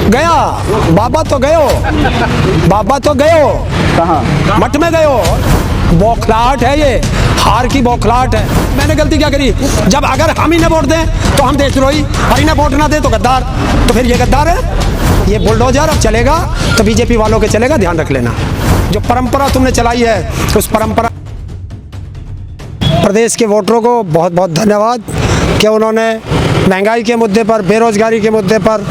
गया बाबा तो गयो, बाबा तो गयो कहाँ? मठ में गयो। बौखलाहट है ये, हार की बौखलाहट है। मैंने गलती क्या करी? जब अगर हम ही ने वोट दें तो हम देशद्रोही, और इन्हें वोट ना दे तो गद्दार, तो फिर ये गद्दार है, ये बुलडोजर। अब चलेगा तो बीजेपी वालों के चलेगा, ध्यान रख लेना। जो परंपरा तुमने चलाई है उस परंपरा। प्रदेश के वोटरों को बहुत बहुत धन्यवाद कि उन्होंने महंगाई के मुद्दे पर, बेरोजगारी के मुद्दे पर,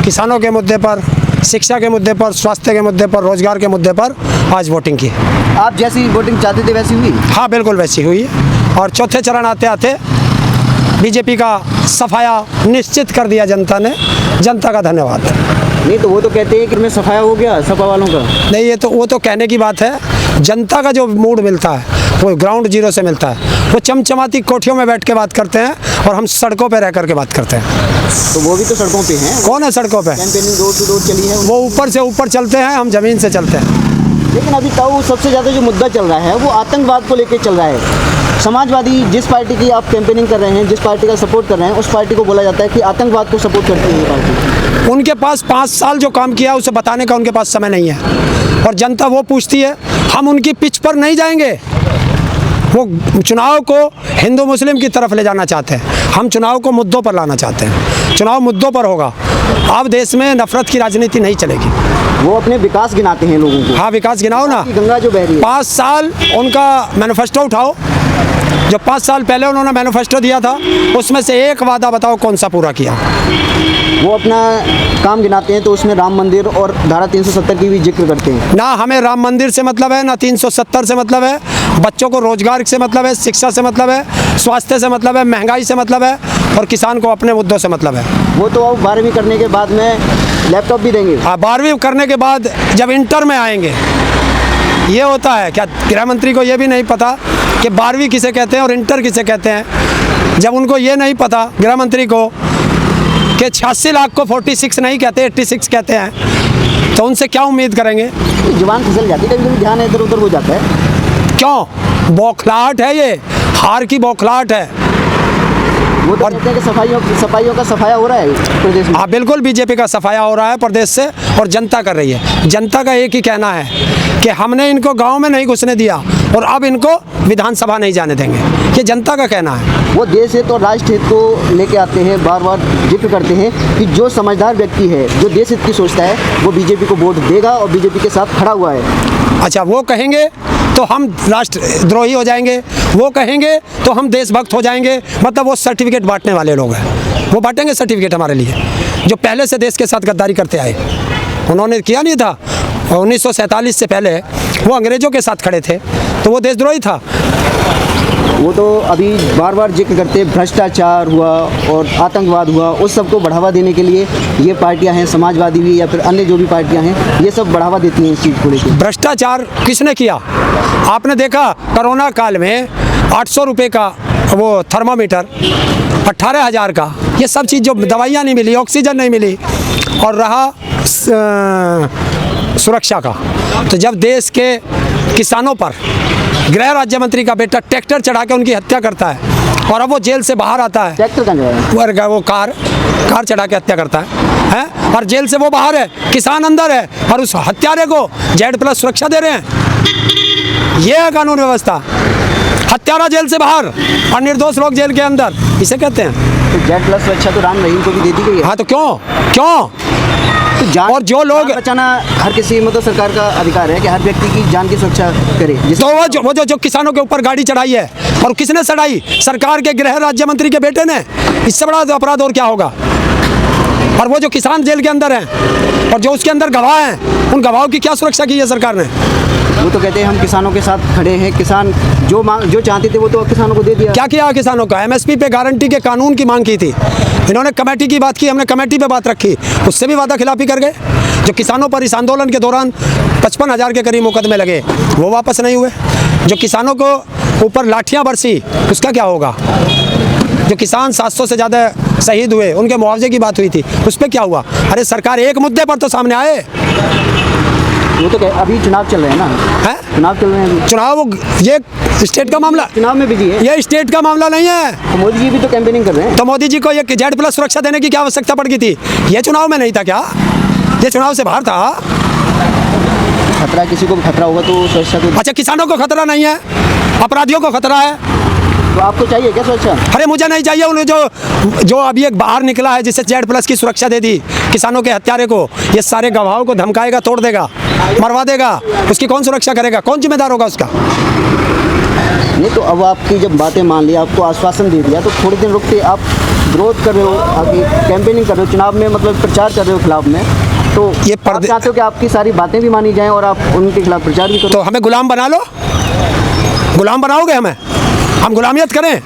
किसानों के मुद्दे पर, शिक्षा के मुद्दे पर, स्वास्थ्य के मुद्दे पर, रोजगार के मुद्दे पर आज वोटिंग की। आप जैसी वोटिंग चाहते थे वैसी हुई? हाँ बिल्कुल वैसी हुई है। और चौथे चरण आते आते बीजेपी का सफाया निश्चित कर दिया जनता ने। जनता का धन्यवाद। नहीं तो वो तो कहते हैं कि मैं सफाया हो गया सपा वालों का। नहीं, ये तो वो तो कहने की बात है। जनता का जो मूड मिलता है वो ग्राउंड जीरो से मिलता है। वो चमचमाती कोठियों में बैठ के बात करते हैं और हम सड़कों पे रह करके बात करते हैं। तो वो भी तो सड़कों पे हैं। कौन है सड़कों पे? कैंपेनिंग डोर टू डोर चली है। वो ऊपर से ऊपर चलते हैं, हम जमीन से चलते हैं। लेकिन अभी तो सबसे ज़्यादा जो मुद्दा चल रहा है वो आतंकवाद को लेकर चल रहा है। समाजवादी जिस पार्टी की आप कैंपेनिंग कर रहे हैं, जिस पार्टी का सपोर्ट कर रहे हैं, उस पार्टी को बोला जाता है कि आतंकवाद को सपोर्ट करती है ये पार्टी। उनके पास 5 साल जो काम किया उसे बताने का उनके पास समय नहीं है। और जनता वो पूछती है, हम उनकी पिच पर नहीं जाएंगे। वो चुनाव को हिंदू मुस्लिम की तरफ ले जाना चाहते हैं, हम चुनाव को मुद्दों पर लाना चाहते हैं। चुनाव मुद्दों पर होगा। अब देश में नफरत की राजनीति नहीं चलेगी। वो अपने विकास गिनाते हैं लोगों को। हाँ, विकास गिनाओ ना। गंगा जो बह रही है। 5 साल उनका मैनिफेस्टो उठाओ। जो 5 साल पहले उन्होंने मैनिफेस्टो दिया था उसमें से एक वादा बताओ कौन सा पूरा किया। वो अपना काम गिनाते हैं तो उसमें राम मंदिर और धारा 370 की भी जिक्र करते हैं। ना हमें राम मंदिर से मतलब है, ना 370 से मतलब है। बच्चों को रोजगार से मतलब है, शिक्षा से मतलब है, स्वास्थ्य से मतलब है, महंगाई से मतलब है, और किसान को अपने मुद्दों से मतलब है। वो तो अब 12वीं करने के बाद में लैपटॉप भी देंगे। हाँ, 12वीं करने के बाद जब इंटर में आएंगे। ये होता है क्या? गृह मंत्री को ये भी नहीं पता कि 12वीं किसे कहते हैं और इंटर किसे कहते हैं। जब उनको ये नहीं पता गृह मंत्री को कि 86 लाख को 46 नहीं कहते, 86 कहते हैं, तो उनसे क्या उम्मीद करेंगे? जुबान फिसल जाती है, कभी कभी ध्यान इधर उधर हो जाता है। क्यों? बौखलाहट है ये, हार की बौखलाहट है। वो तो कहते हैं कि सफाइयों का सफाया हो रहा है प्रदेश में। हाँ बिल्कुल, बीजेपी का सफाया हो रहा है प्रदेश से, और जनता कर रही है। जनता का एक ही कहना है कि हमने इनको गांव में नहीं घुसने दिया और अब इनको विधानसभा नहीं जाने देंगे। ये जनता का कहना है। वो देश हित और राष्ट्र हित को लेके आते हैं, बार बार जिक्र करते हैं कि जो समझदार व्यक्ति है, जो देश हित की सोचता है, वो बीजेपी को वोट देगा और बीजेपी के साथ खड़ा हुआ है। अच्छा, वो कहेंगे तो हम राष्ट्रद्रोही हो जाएंगे, वो कहेंगे तो हम देशभक्त हो जाएंगे। मतलब वो सर्टिफिकेट बांटने वाले लोग हैं। वो बांटेंगे सर्टिफिकेट हमारे लिए, जो पहले से देश के साथ गद्दारी करते आए। उन्होंने किया नहीं था 1947 से पहले, वो अंग्रेजों के साथ खड़े थे, तो वो देशद्रोही था। वो तो अभी बार बार जिक्र करते हैं भ्रष्टाचार हुआ और आतंकवाद हुआ, उस सब को बढ़ावा देने के लिए ये पार्टियां हैं, समाजवादी भी या फिर अन्य जो भी पार्टियां हैं, ये सब बढ़ावा देती हैं इस चीज़ को लेकर। भ्रष्टाचार किसने किया? आपने देखा कोरोना काल में 800 रुपये का वो थर्मामीटर, 18,000 का, ये सब चीज़, जो दवाइयाँ नहीं मिली, ऑक्सीजन नहीं मिली, और रहा सुरक्षा का। तो जब देश के किसानों पर गृह राज्य मंत्री का बेटा ट्रैक्टर चढ़ा के उनकी हत्या करता है, और अब वो जेल से बाहर आता है, ट्रैक्टर का वो कार चढ़ा के हत्या करता है, और जेल से वो बाहर है, किसान अंदर है, और उस हत्यारे को Z+ सुरक्षा दे रहे हैं। ये है कानून व्यवस्था। हत्यारा जेल से बाहर और निर्दोष लोग जेल के अंदर, इसे कहते हैं। तो Z+ सुरक्षा तो राम रहीम को भी दे दी गई है। हाँ, तो क्यों? तो और जो लोग बचाना हर किसी, मतलब सरकार का अधिकार है कि हर व्यक्ति की जान की सुरक्षा करे। तो वो जो किसानों के ऊपर गाड़ी चढ़ाई है, और किसने चढ़ाई? सरकार के गृह राज्य मंत्री के बेटे ने। इससे बड़ा अपराध और क्या होगा? और वो जो किसान जेल के अंदर हैं और जो उसके अंदर गवाह हैं, उन गवाहों की क्या सुरक्षा की है सरकार ने? वो तो कहते हैं हम किसानों के साथ खड़े हैं, किसान जो चाहते थे वो तो किसानों को दे दिया। क्या किया किसानों का? MSP पे गारंटी के कानून की मांग की थी। इन्होंने कमेटी की बात की, हमने कमेटी पे बात रखी, उससे भी वादा खिलाफी कर गए। जो किसानों पर इस आंदोलन के दौरान 55,000 के करीब मुकदमे लगे, वो वापस नहीं हुए। जो किसानों को ऊपर लाठियाँ बरसी, उसका क्या होगा? जो किसान 700 से ज़्यादा शहीद हुए, उनके मुआवजे की बात हुई थी, उस पर क्या हुआ? अरे सरकार एक मुद्दे पर तो सामने आए। वो तो अभी चुनाव चल रहे हैं ना, है? चुनाव चल रहे हैं। चुनाव ये स्टेट का मामला, चुनाव में बिजी है, ये स्टेट का मामला नहीं है। तो मोदी जी भी तो कैंपेनिंग कर रहे हैं। तो मोदी जी को ये Z+ सुरक्षा देने की क्या आवश्यकता पड़ गई थी? ये चुनाव में नहीं था क्या? ये चुनाव से बाहर था। खतरा, किसी को भी खतरा होगा तो सुरक्षा को। अच्छा, किसानों को खतरा नहीं है, अपराधियों को खतरा है। तो आपको चाहिए क्या सुरक्षा? अरे मुझे नहीं चाहिए। उन्हें जो अभी एक बाहर निकला है जिसे Z+ की सुरक्षा दे दी किसानों के हत्यारे को, ये सारे गवाहों को धमकाएगा, तोड़ देगा, मरवा देगा, उसकी कौन सुरक्षा करेगा? कौन जिम्मेदार होगा उसका? नहीं तो अब आपकी जब बातें मान ली, आपको आश्वासन दे दिया, तो थोड़े दिन रुकते आप विरोध कर रहे हो, आगे कैंपेनिंग कर रहे हो, चुनाव में मतलब प्रचार कर रहे हो खिलाफ में, तो ये आप चाहते हो कि आपकी सारी बातें भी मानी जाएं और आप उनके खिलाफ प्रचार भी करो? तो हमें गुलाम बना लो। गुलाम बनाओगे हमें? हम गुलामियत करें?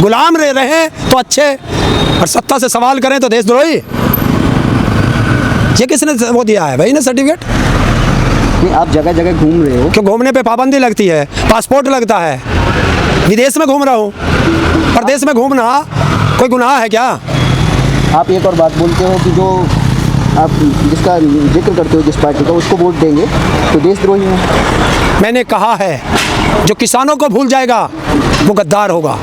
गुलाम रहें तो अच्छे, और सत्ता से सवाल करें तो देशद्रोही। ये किसने वो दिया है भाई ना सर्टिफिकेट? नहीं, आप जगह जगह घूम रहे हो। क्यों? घूमने पे पाबंदी लगती है, पासपोर्ट लगता है। विदेश में घूम रहा हूँ, प्रदेश में घूमना कोई गुनाह है क्या? आप एक और बात बोलते हो कि जो आप जिसका जिक्र करते हो, जिस पार्टी का, उसको वोट देंगे तो देशद्रोही है। मैंने कहा है, जो किसानों को भूल जाएगा वो गद्दार होगा,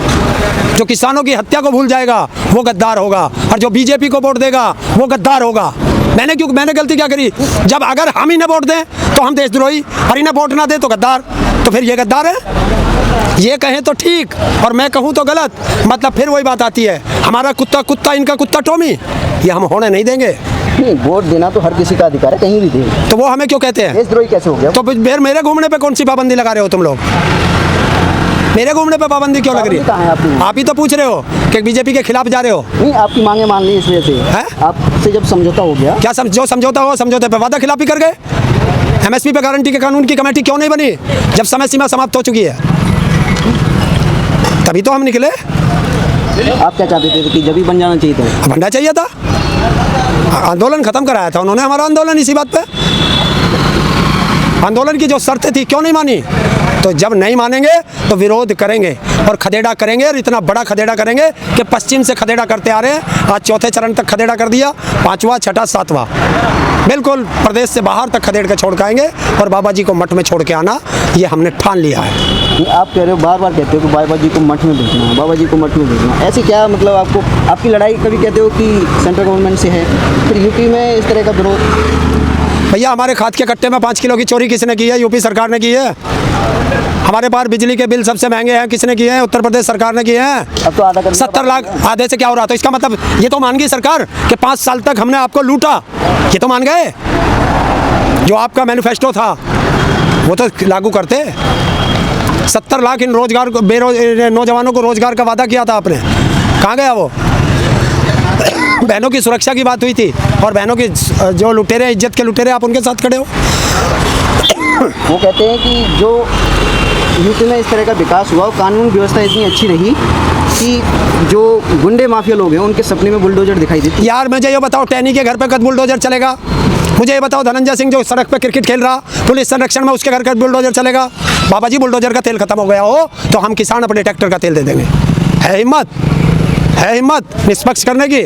जो किसानों की हत्या को भूल जाएगा वो गद्दार होगा, और जो बीजेपी को वोट देगा वो गद्दार होगा। मैंने गलती क्या करी? जब अगर हम इन्हें वोट दें तो हम देशद्रोही, और इन्हें वोट ना दें तो गद्दार। तो फिर ये गद्दार है? ये कहें तो ठीक और मैं कहूँ तो गलत। मतलब फिर वही बात आती है, हमारा कुत्ता कुत्ता, इनका कुत्ता टॉमी। ये हम होने नहीं देंगे। नहीं, वोट देना तो हर किसी का अधिकार है, कहीं भी दे। तो वो हमें क्यों कहते हैं देशद्रोही? कैसे हो गया? तो फिर मेरे घूमने पे कौन सी पाबंदी लगा रहे हो तुम लोग? मेरे घूमने पे पाबंदी क्यों लग रही कहाँ है आपकी? आप ही तो पूछ रहे हो कि बीजेपी के खिलाफ जा रहे हो। नहीं, आपकी मांगे मान ली इस वजह से हैं? आपसे जब समझौता हो गया। क्या जो समझौता हो, समझौते पे वादा खिलाफी कर गए। MSP पे गारंटी के कानून की कमेटी क्यों नहीं बनी जब समय सीमा समाप्त हो चुकी है? तभी तो हम निकले। आप क्या चाहते थे कि जब ही बन जाना चाहिए था? बनना चाहिए था। आंदोलन खत्म कराया था उन्होंने हमारा आंदोलन इसी बात पे। आंदोलन की जो शर्तें थी क्यों नहीं मानी? तो जब नहीं मानेंगे तो विरोध करेंगे और खदेड़ा करेंगे, और इतना बड़ा खदेड़ा करेंगे कि पश्चिम से खदेड़ा करते आ रहे हैं। आज चौथे चरण तक खदेड़ा कर दिया, 5वां, 6ठा, 7वां, बिल्कुल प्रदेश से बाहर तक खदेड़ के छोड़ के आएंगे, और बाबा जी को मठ में छोड़ के आना ये हमने ठान लिया है। नहीं, आप कह रहे हो, बार बार कहते हो कि बाबा जी को मठ में भेजना है, बाबा जी को मठ में भेजना है। ऐसे क्या मतलब आपको, आपकी लड़ाई कभी कहते हो कि सेंट्रल गवर्नमेंट से है, फिर यूपी में इस तरह का विरोध? भैया, हमारे खाद के कट्टे में 5 किलो की चोरी किसने की है? यूपी सरकार ने की है। हमारे पास बिजली के बिल सबसे महंगे हैं, किसने किए हैं? उत्तर प्रदेश सरकार ने किए हैं। अब तो आधा करने का 70 लाख। आधे से क्या हो रहा? तो इसका मतलब ये तो मान गई सरकार कि 5 साल तक हमने आपको लूटा। ये तो मान गए। जो आपका मैनिफेस्टो था वो तो लागू करते। 70 लाख इन रोजगार को, नौजवानों को रोजगार का वादा किया था आपने, कहाँ गया वो? बहनों की सुरक्षा की बात हुई थी, और बहनों की जो लुटेरे, इज्जत के लुटेरे, आप उनके साथ खड़े हो। वो कहते हैं कि जो यूपी में इस तरह का विकास हुआ, कानून व्यवस्था इतनी अच्छी रही कि जो गुंडे माफिया लोग हैं उनके सपने में बुलडोजर दिखाई देती। यार मुझे ये बताओ, टैनी के घर पे कद बुलडोजर चलेगा? मुझे ये बताओ, धनंजय सिंह जो सड़क पे क्रिकेट खेल रहा, पुलिस संरक्षण में, उसके घर का बुलडोजर चलेगा? बाबा जी, बुलडोजर का तेल खत्म हो गया हो तो हम किसान अपने ट्रैक्टर का तेल दे देंगे। है हिम्मत? है हिम्मत निष्पक्ष करने की?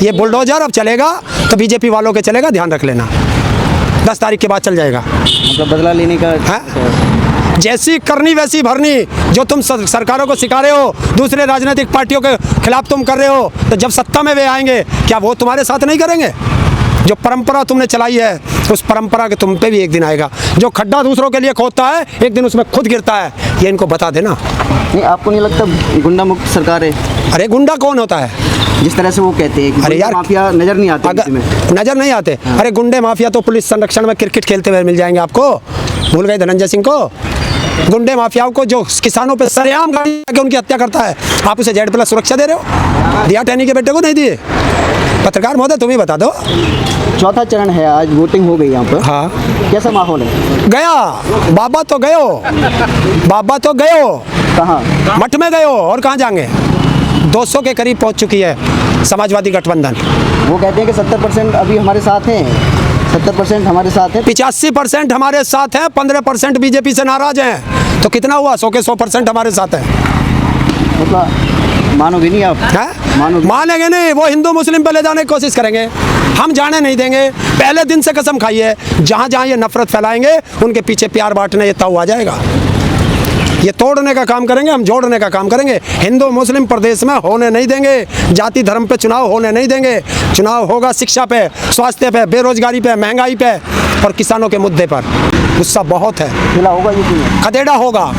ये बुलडोजर अब चलेगा तो बीजेपी वालों के चलेगा, ध्यान रख लेना। 10 तारीख के बाद चल जाएगा। मतलब बदला लेने का है? जैसी करनी वैसी भरनी। जो तुम सरकारों को सिखा रहे हो, दूसरे राजनीतिक पार्टियों के खिलाफ तुम कर रहे हो, तो जब सत्ता में वे आएंगे क्या वो तुम्हारे साथ नहीं करेंगे? जो परंपरा तुमने चलाई है उस परंपरा के तुम पे भी एक दिन आएगा। जो खड्डा दूसरों के लिए खोदता है एक दिन उसमें खुद गिरता है, ये इनको बता देना। नहीं, आपको नहीं लगता गुंडा मुक्त सरकार है? अरे गुंडा कौन होता है? जिस तरह से वो कहते हैं कि अरे यार, माफिया नजर नहीं आते अगर में। नजर नहीं आते। अरे गुंडे माफिया तो पुलिस संरक्षण में क्रिकेट खेलते हुए मिल जाएंगे आपको। भूल गए धनंजय सिंह को? गुंडे माफियाओं को जो किसानों पे सरेआम गाड़ी के उनकी हत्या करता है, आप उसे Z+ सुरक्षा दे रहे हो? दिया टैनी के बेटे को? नहीं दिए। पत्रकार महोदय तुम ही बता दो। चौथा चरण है, आज वोटिंग हो गई यहाँ पर। हाँ, कैसा माहौल है? गया बाबा तो गयो, बाबा तो गयो, कहाँ? मठ में गयो, और कहाँ जाएंगे? 200 के करीब पहुंच चुकी है समाजवादी गठबंधन। वो कहते हैं कि 70% अभी हमारे साथ हैं, 70% हमारे साथ हैं, 85% हमारे साथ हैं, 15% बीजेपी से नाराज हैं। तो कितना हुआ? 100 के 100% हमारे साथ हैं। मतलब मानोगे नहीं आप? मानेंगे नहीं। वो हिंदू मुस्लिम पे ले जाने की कोशिश करेंगे, हम जाने नहीं देंगे। पहले दिन से कसम खाई है, जहाँ जहाँ ये नफरत फैलाएंगे उनके पीछे प्यार बांटने ये ताऊ आ जाएगा। ये तोड़ने का काम करेंगे, हम जोड़ने का काम करेंगे। हिंदू मुस्लिम प्रदेश में होने नहीं देंगे, जाति धर्म पे चुनाव होने नहीं देंगे। चुनाव होगा शिक्षा पे, स्वास्थ्य पे, बेरोजगारी पे, महंगाई पे और किसानों के मुद्दे पर। गुस्सा बहुत है, खेला होगा ये चुनाव। खदेड़ा होगा।